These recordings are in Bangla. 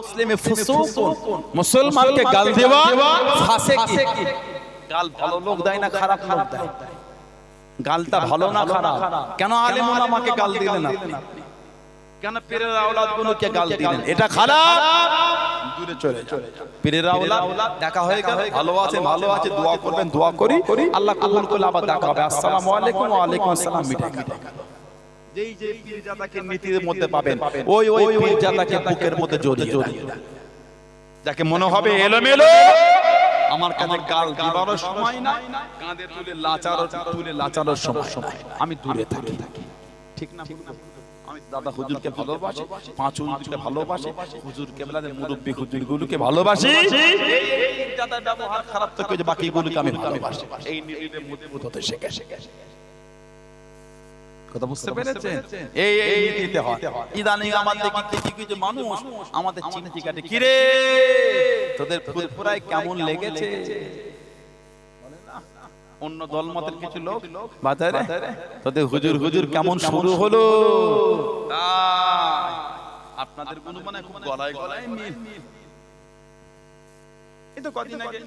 মুসলিমে ফুসুকুন, মুসলমানকে গাল দেওয়া ফাসিকি। গাল ভালো লোক দেয় না খারাপ লোক দেয়? গালটা ভালো না খারাপ? কেন আলেম ওলামাকে গাল দিলেন আপনি? কেন পীরের আওলাদ গুলোকে গাল দিলেন? এটা খারাপ, দূরে চলে যান। পীরের আওলাদ দেখা হয়ে গেল, ভালো আছে দোয়া করবেন, দোয়া করি আল্লাহ কবুল করলে আবার দেখা হবে। আসসালামু আলাইকুম। ওয়া আলাইকুম আসসালাম। মিটে গেল। যেই যে পীরজাদাকে নীতির মধ্যে পাবেন, ওই পীরজাদাকে বুকের মধ্যে জড়িয়ে দেন। যাকে মনে হবে এলোমেলো, আমার কাছে গাল দিবারও সময় নাই, কাঁধে তুলে লাচারও সময়, আমি দূরে থাকি। ঠিক না? আমি দাদা হুজুরকে ভালোবাসি, পাঁচ হুজুরকে ভালোবাসি, হুজুর কেবলাদের মুরব্বি হুজুরগুলোকে ভালোবাসি। এই দাদা ব্যবহার খারাপ থেকে যে বাকিগুলোকে আমি ভালোবাসি, এই নীতির মধ্যে হতে শিখে। কথা বুঝতে পেরেছেন? এই নীতিতে হয়। ইদানিং আমাদের কিছু মানুষ আমাদের চিনতে কাটে, কি রে তোদের ফুরফুরায় কেমন লেগেছে? অন্য দলমতের কিছু লোক বাজারে তোদের হুজুর কেমন শুরু হলো, আপনাদের গুণ মানে খুব গলায় মিল। এই তো কদিন আগে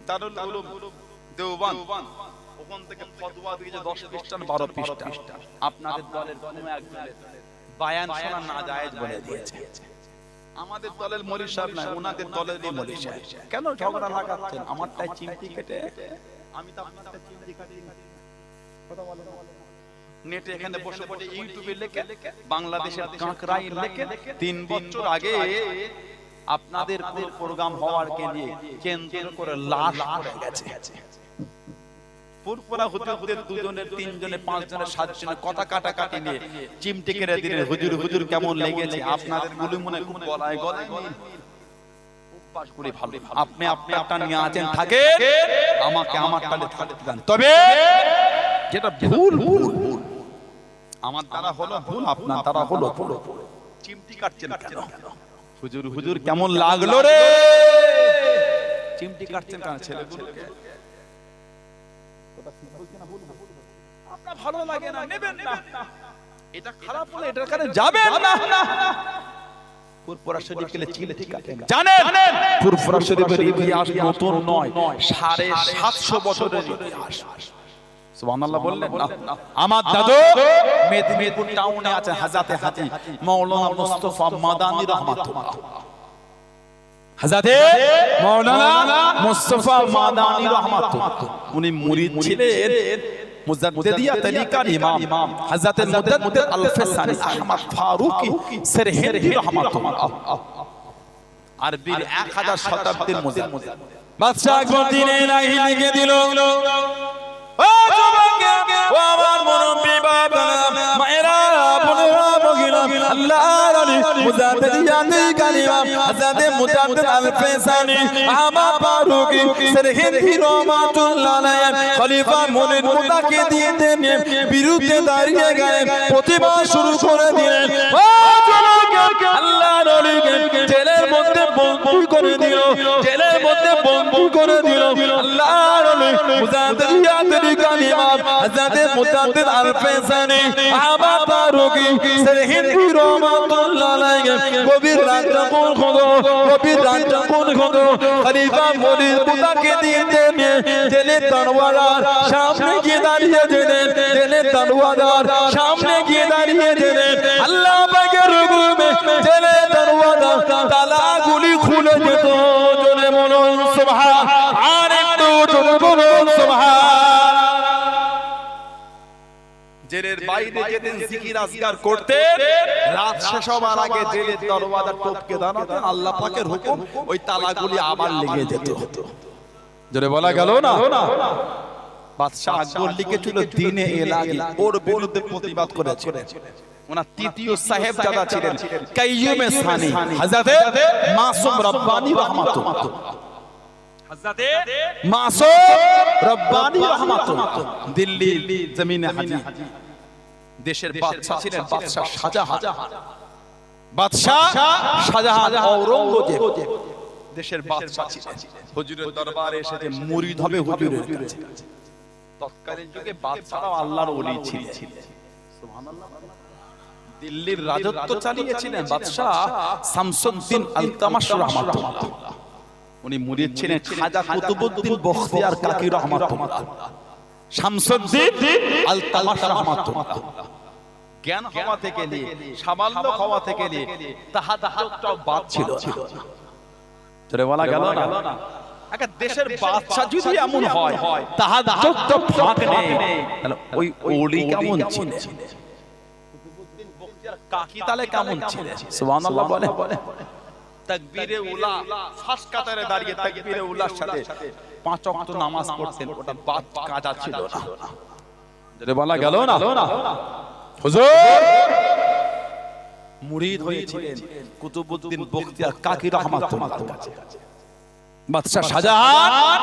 দারুল উলুম দেওবান, ওখান থেকে ফতোয়া দিয়েছে 10 পৃষ্ঠা 12 পৃষ্ঠা, আপনাদের দলের কোনো একজনের বায়ান শোনা না জায়েজ বলে দিয়েছে। আমাদের দলের মৌলভী সাহেব না, ওনাদের দলেরই মৌলভী সাহেব। কেন ঝগড়া লাগাচ্ছেন? আমারটাই চিমটি কেটে, আমি তো আপনারটা চিমটি কাটি। কথা বলো না, নেটে এখানে বসে ইউটিউবে লেখে, বাংলাদেশের কাঁকড়াই লেখে 3 বছর আগে আপনাদের কোন প্রোগ্রাম হওয়ার কে নিয়ে কেন্দ্র করে লাশ পড়ে গেছে। পুরপুরা হুজুরদের 2 জনের 3 জনের 5 জনের 7 জনের কথা কাটাকাটি নিয়ে চিমটি কেটে দিলেন। হুজুর কেমন লেগেছে? আপনাদের গুলো মনে খুব গলায় উপাস করে ভালো। আপনি আপনারটা নিয়ে আছেন থাকে, আমাকে আমারটা থাকতে দেন। তবে যেটা ভুল আমার দ্বারা হলো ভুল, আপনার দ্বারা হলো ভুল। চিমটি কাটছেন কেন? হুজুর কেমন লাগলো রে? চিমটি কাটছেন কেন ছেলেগুলোকে? আপনার ভালো লাগে না, নেবেন না। এটা খারাপ হলে এটার কাছে যাবেন না। ফুরফুরা শরীফ গেলে চিমটি কাটেন। জানেন ফুরফুরা শরীফের ইতিহাস নতুন নয়, 750 বছরের ইতিহাস। সুবহানাল্লাহ বললেন না? আমার দাদু মেদিনীপুর টাউনে আছে হাজাতে হাজি মাওলানা মুস্তাফা মাদানী রাহমাতুল্লাহ। হাজাতে মাওলানা মুস্তাফা মাদানী রাহমাতুল্লাহ, উনি মুরিদ ছিলেন মুজাদ্দিদিয়া তরিকার ইমাম হযরত মুজাদ্দিদ আল-ফিসানি আহমদ ফারুকি সরহিন্দি রাহমাতুল্লাহ। আরবির 1000 শতাব্দীর মুজাদ্দিদ। বাদশা আকবর দিনে ইলাহি লিখে দিল, ও যুবক, ও আমার মুরব্বি বাবা মায়েরা বোনেরা মহিলা, আল্লাহর ওলি মুজাদ্দিদিয়া তরিকার ইমাম হযরত মুজাদ্দিদ আল-ফিসানি আহমদ ফারুকি সরহিন্দি রাহমাতুল্লাহ আলাইহি খলিফা মুনির মুতাকিদিনের বিরুদ্ধে দাঁড়িয়ে গেলেন, প্রতিবাদ শুরু করে দিলেন। ও যুবক, আল্লাহর ওলিকে জেলের মধ্যে বন্দী করে দিল, জেলের মধ্যে বন্দী করে দিল। আল্লাহর ওলি মুজাদ্দিদিয়া তরিকার ইমাম হযরত মুজাদ্দিদ আল-ফিসানি আহমদ ফারুকি সরহিন্দি রাহমাতুল্লাহ আলাইহি গভীর রাতটা কোন হলো খলিফা মুনির মুতাকিদিনের জেলে তরওয়ার সামনে গিয়ে দাঁড়িয়ে গেলেন, জেলে তরওয়ার সামনে গিয়ে দাঁড়িয়ে গেলেন। আল্লাহ পাকের হুকুমে জেলে তরওয়ার তালাগুলি খুলে যেত। জোরে বলুন সুবহান, আর একটু জোরে বলুন সুবহান। জেলের বাইরে যেতেন, জিকির আজকার করতেন, রাত শেষ হবার আগে জেলের দরওয়াজা টপকে দাঁড়াতেন। আল্লাহ পাকের হুকুম, ওই তালাগুলি আবার লেগে যেত। জোরে বলা গেল না? বাদশা আকবর লিখেছিল দিনে এলাহি, ওর বিরুদ্ধে প্রতিবাদ করেছিলেন। ওনার তৃতীয় সাহেবজাদা ছিলেন কাইয়ুমে সানি হযরত মাসুম রব্বানী রাহমাতুল্লাহ। হযরত মাসুম রব্বানী রাহমাতুল্লাহ দিল্লি জমিনে হাজি দেশের বাদশা ছিলেন বাদশা শাহজাহান। বাদশা শাহজাহান ঔরঙ্গজেব দেশের বাদশা ছিলেন। হুজুরের দরবারে এসে যে মুরিদ হবে হুজুরের কাছে। তৎকালীন যুগে বাদশারাও আল্লাহর ওলি ছিলেন। সুবহানাল্লাহ। দিল্লির রাজত্ব চালিয়েছিলেন বাদশাহ শামসুদ্দিন আলতামাশ রাহমাতুল্লাহ। উনি মুরিদ ছিলেন খাজা কুতুবউদ্দিন বখতিয়ার কাকি রাহমাতুল্লাহ। শামসুদ্দিন আলতামাশ রাহমাতুল্লাহ জ্ঞান হওয়া থেকে নিয়ে সামান্য হওয়া থেকে নিয়ে তাহাজ্জুদটাও বাদ ছিল না। তোরে বলা গেল না, একটা দেশের বাদশা যদি এমন হয় তাহাজ্জুদটা ফাঁক নেই, তাহলে ওই ওলি কেমন ছিল? কুতুবউদ্দিন বখতিয়ার কাকি তালে কেমন ছিল? সুবহানাল্লাহ বলে। তাকবীরে উলা ফাঁস কাতারে দাঁড়িয়ে তাকবীরে উলার সাথে 5 ওয়াক্ত নামাজ পড়তেন, ওটা বাদ কাজা ছিল না। তোরে বলা গেল না, হুজুর মুরিদ হয়েছিলেন কুতুবউদ্দিন বখতিয়ার কাকি রাহমাতুল্লাহর কাছে। বাদশা শাহজাহান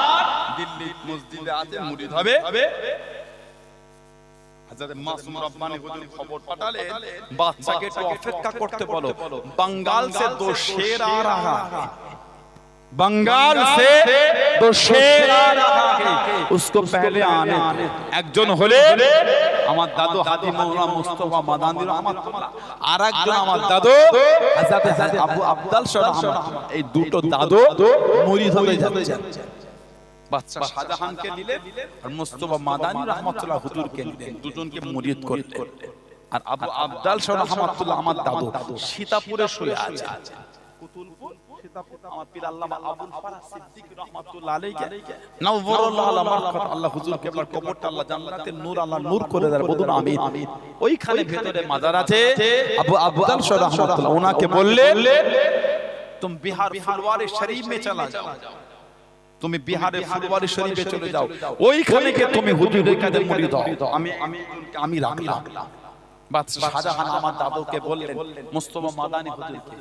দিল্লি মসজিদে আছে, মুরিদ হবে। হযরত মাসুম রব্বানী হুজুর খবর পাঠালেন, বাদশাকে একটু অপেক্ষা করতে বলো, बंगाल से 2 शेर आ रहा है, बंगाल से 2 शेर आ रहा है, उसको पहले आने दो। একজন হলে আমার দাদু হাজী মাওলানা মুস্তাফা মাদানী রাহমাতুল্লাহ, আরেকজন আমার দাদু হযরত আবু আবদাল শাহ রাহমাতুল্লাহ। এই দুটো দাদু মুরিদ হতে যাচ্ছেন। বাদশা শাহজাহানকে নিলেন আর মুস্তাফা মাদানী রাহমাতুল্লাহ হুজুরকে নিলেন, দুজনকে মুরিদ করলেন। আর আবু আবদাল শাহ রাহমাতুল্লাহ আমার দাদু সীতাপুরে শুয়ে আছে। কুতুলপুর সীতাপুর আমার পীর আল্লামা আবুল ফারাজ সিদ্দিক রাহমাতুল্লাহ আলাইহি নওয়ারাল্লাহু আলা মারকাত, আল্লাহ হুজুর কেবলার কবরটা আল্লাহ জান্নাতের নূর আল্লাহ নূর করে দেয়, বলুন আমিন। ওইখানে ভেতরে মাজার আছে। আবু আবদাল শাহ রাহমাতুল্লাহ ওনাকে বললেন, तुम बिहार फुलवारी शरीफ में चला जाओ, তুমি বিহারে ফুলবাড়ী শরীফে চলে যাও, ওইখানে গিয়ে তুমি হুজুরের কাছে মুরিদ হও, আমি রাখলাম। বাদশা শাহজাহান আমার দাদুকে বললেন, মুস্তাফা মাদানী হুজুরকে,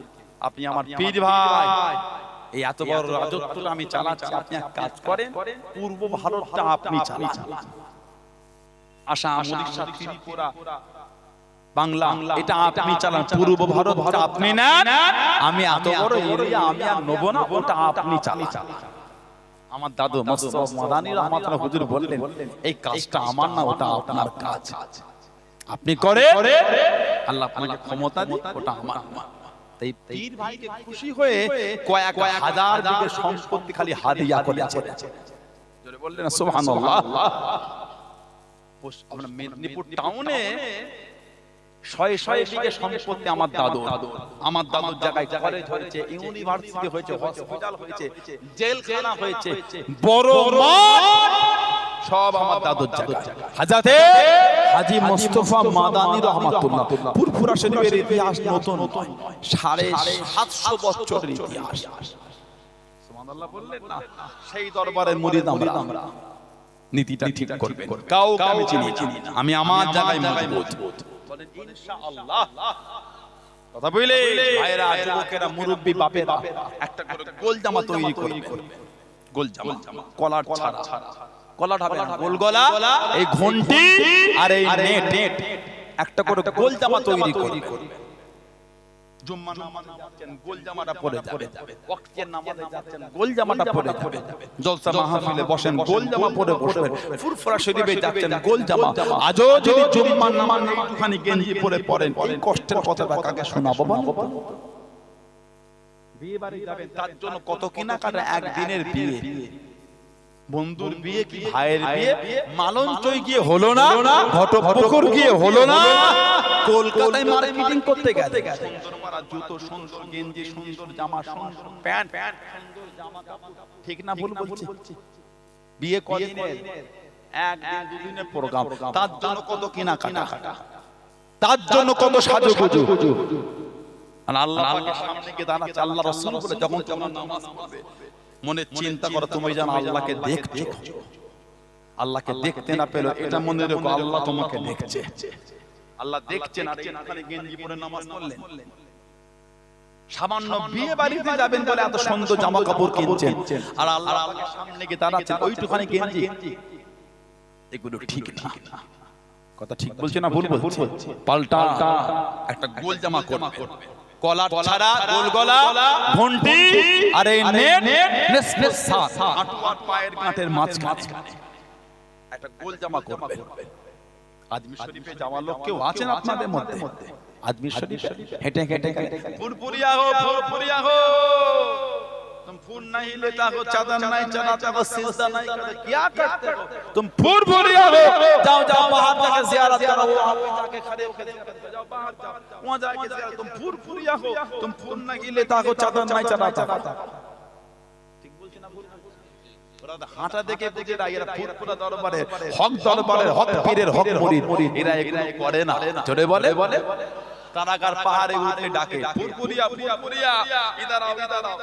আপনি আমার পীর ভাই, এই এত বড় রাজত্ব আমি চালাচ্ছি, আপনি এক কাজ করেন, পূর্ব ভারতটা আপনি চালান, আসাম, উড়িষ্যা, ত্রিপুরা, বাংলা, এটা আপনি চালান, পূর্ব ভারতটা আপনি নেন, আমি এত বড় এরিয়া আমি আর নেব না, ওটা আপনি চালান। আমার দাদু মুস্তাফা মাদানী রাহমাতুল্লাহ হুজুর বললেন, এই কাজটা আমার না, ওটা আপনার কাজ, আপনি করে আল্লাহ আপনাকে ক্ষমতা দিন, ওটা আমার না। তাই পীর ভাইকে খুশি হয়ে কয়েক হাজার বিঘে সম্পত্তি খালি হাদিয়া করেছে। জোরে বললেন না সুবহানাল্লাহ। আমরা মেদিনীপুর টাউনে 600 বিঘে সম্পত্তি আমার দাদুর জায়গায় কলেজ হয়েছে, ইউনিভার্সিটি হয়েছে, হসপিটাল হয়েছে, জেলখানা হয়েছে, বড় মাঠ সব আমার দাদুর জায়গায়। হযরত হাজী মুস্তাফা মাদানী রাহমাতুল্লাহ, ফুরফুরা শরীফের ইতিহাস নতুন 750 বছরের ইতিহাস। সুবহানাল্লাহ বললেন না, সেই দরবারের মুরিদ আমরা। নীতিটা ঠিক করবেন, কাউকে আমি চিনি না, আমি আমার জায়গায় মজবুত। বলেন ইনশাআল্লাহ। কথা বলে ভাইরা, যুবকেরা, মুরব্বি বাপেরা একটা করে গোল জামা তৈরি করবে, গোল জামা, কলার ছাড়া, কলার হবে না, গোল গলা, এই ঘন্টি আর এই নেট, একটা করে গোল জামা তৈরি করবে। জুম্মা নামাজে যাচ্ছেন, গোল জামাটা পরে যাবে, ওয়াক্তের নামাজে যাচ্ছেন, গোল জামাটা পরে যাবে, জলসা মাহফিলে বসেন, গোল জামা পরে বসবেন, ফুরফুরা শরীফে যাচ্ছেন, গোল জামা। আজও যদি জুম্মার নামাজে একটুখানি গেঞ্জি পরে পড়েন, এই কষ্টের কথাটা কাকে শোনাবো? বিয়ে বাড়ি যাবেন, তার জন্য কত কেনাকাটা, একদিনের বিয়ে, বন্ধুর বিয়ে কি ভাইয়ের বিয়ে, মালঞ্চই গিয়ে হলো না, ঘটপুকুর গিয়ে হলো না, কলকাতায় মার্কেটিং করতে গেছে, সুন্দর মারা জুতো, সুন্দর গেঞ্জি, সুন্দর জামা, সুন্দর প্যান্ট, সুন্দর জামা কাপড়, ঠিক না ভুল বলছি? বিয়ে কদিনের, একদিন দুদিনের প্রোগ্রাম, তার জন্য কত কেনাকাটা, তার জন্য কত সাজুগুজু। আর আল্লাহ পাকের সামনে গিয়ে দাঁড়াচ্ছে, আল্লাহ রাসূল বলে, যখন তোমরা নামাজ পড়বে মনে চিন্তা করো তুমি যেন আল্লাহকে দেখছো, আল্লাহকে দেখতে না পেলো এটা মনে রেখো, আল্লাহ তোমাকে দেখছে, আল্লাহ দেখছেন। আর এখানে গেঞ্জি পরে নামাজ পড়লেন, সামান্য বিয়ে বাড়িতে যাবেন বলে এত সুন্দর জামা কাপড় কিনছেন, আর আল্লাহ পাকের সামনে গিয়ে দাঁড়াচ্ছেন ওইটুখানি গেঞ্জি, এগুলো ঠিক না। কথা ঠিক বলছে না ভুল বলছে? পাল্টা একটা গোল জামা করবে, কলার ছাড়া, গোল গলা, ঘন্টি আর এই নেট, হাঁটু আর পায়ের গাঁটের মাঝখানে একটা গোল জামা করবে। আজমি শরীফে যাওয়া লোক কেউ আছেন আপনাদের মধ্যে? आदमी शरीफ हेटे हेटे फुरफुरिया हो तुम फूल नहीं लेता हो चादर नहीं चढ़ाता हो सिजदा नहीं करते क्या करते हो तुम फुरफुरिया हो जाओ जाओ बाहर जाके जियारत करो वहां पे जाके खड़े होकर जाओ बाहर जाओ वहां जाके जियारत तुम फुरफुरिया हो तुम फूल नहीं लेता हो चादर नहीं चढ़ाता ठीक बोलছি না ওরা হাঁটা দেখে বুঝে না এরা ফুরফুরা দরবারে হক পীরের হক মুরিদ এরা এগুলো করে না জোরে বলে कारागार पहाड़े उठे डाके फुरफुरिया इधर आओ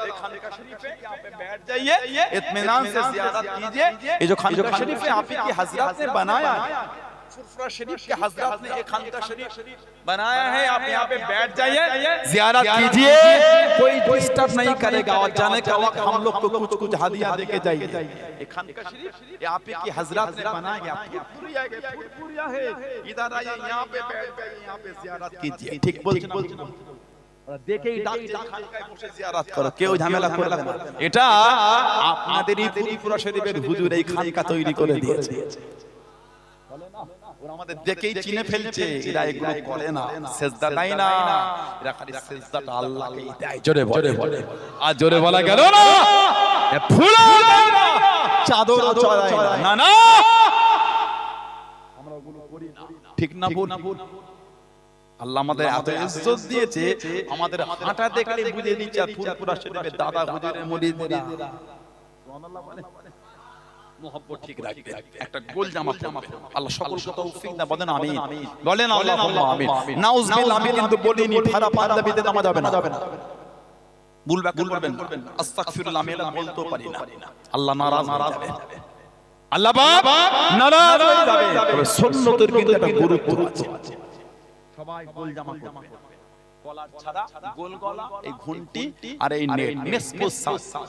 एक खानका शरीफ है यहाँ पे बैठ जाइए इत्मीनान से ज़ियारत कीजिए ये जो खानका शरीफ है आप की हजरत ने बनाया फुरफुरा शरीफ के हजरत ने एक खानका शरीफ बनाया है आप यहाँ पे बैठ जाइए ज़ियारत कीजिए कोई डिस्टर्ब नहीं करेगा और जाने का वक्त हम लोग को कुछ हदिया देके जाइए एक खानका शरीफ ये आप की हजरत ने बनाया गया फुरफुरिया है इधर आइए यहाँ पे बैठ जाइए यहाँ पे ज़ियारत कीजिए ठीक बोल দেখেই ডাকছে খানকায় বসে জিয়ারত করো কেউ ঝামেলা করবে না এটা আপনাদেরই ফুরফুরা শরীফের হুজুর এই খানকা তৈরি করে দিয়েছে বলে না ওরা আমাদের দেখেই চিনে ফেলছে এরা এগুলো করে না সিজদা দেয় না এরা খালি সিজদাটা আল্লাহকেই দেয় জোরে বলে আর জোরে বলা গেল না এ ফুলও দেয় না চাদরও চড়ায় না না আমরা ওগুলো করি না ঠিক না ভুল আল্লাহ আমাদের এত ইজ্জত দিয়েছে আমাদের হাঁটা দেখলে বুঝে দিচ্ছে ফুরফুরা শরীফের দাদা হুজুরের মুরিদরা সুবহানাল্লাহ বলে মোহব্বত ঠিক রাখবে একটা গোল জামা পরবে আল্লাহ সকলকে তৌফিক দান বলেন আমিন বলেন আল্লাহুম্মা আমিন নাউজুবিল্লাহ আমি কিন্তু বলিনি ফারা পাঞ্জাবিতে নামাজ যাবে না ভুলবা করবেন আস্তাগফিরুল্লাহ আমি এটা বলতেও পারি না আল্লাহ নারাজ হয়ে যাবে আল্লাহ পাক নারাজ হয়ে যাবে তবে সুন্নতের কিন্তু একটা গুরুত্ব আছে সবাই গোল জামা পরবে কলার ছাড়া গোল গলা এই ঘন্টি আর এই নেট নিসফু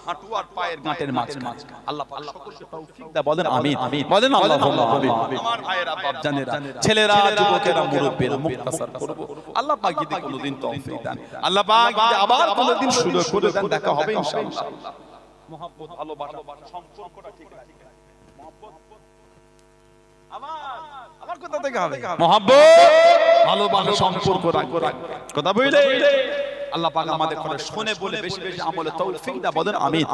হাঁটু আর পায়ের গাঁটের মাঝখানে আল্লাহ পাক সকলকে তৌফিক দান বলেন আমিন বলেন আল্লাহুম্মা আমিন আমার ভাইয়েরা বাপ জানেরা ছেলেরা যুবকেরা মুরব্বিরা মুক্তাসার করব আল্লাহ পাক যদি কোনোদিন তৌফিক দেন আল্লাহ পাক যদি আবার কোনোদিন সুযোগ করে দেন দেখা হবে ইনশাআল্লাহ মহব্বত ভালোবাসা সম্পর্কটা ঠিক রাখবে মহব্বত আমার কথা থেকে হবে মহব্বত ভালোবাসা সম্পর্ক রাখবে কথা বুঝলে আল্লাহ পাক আমাদের করে শুনে বলে বেশি বেশি আমলে তৌফিক দান বলেন আমিন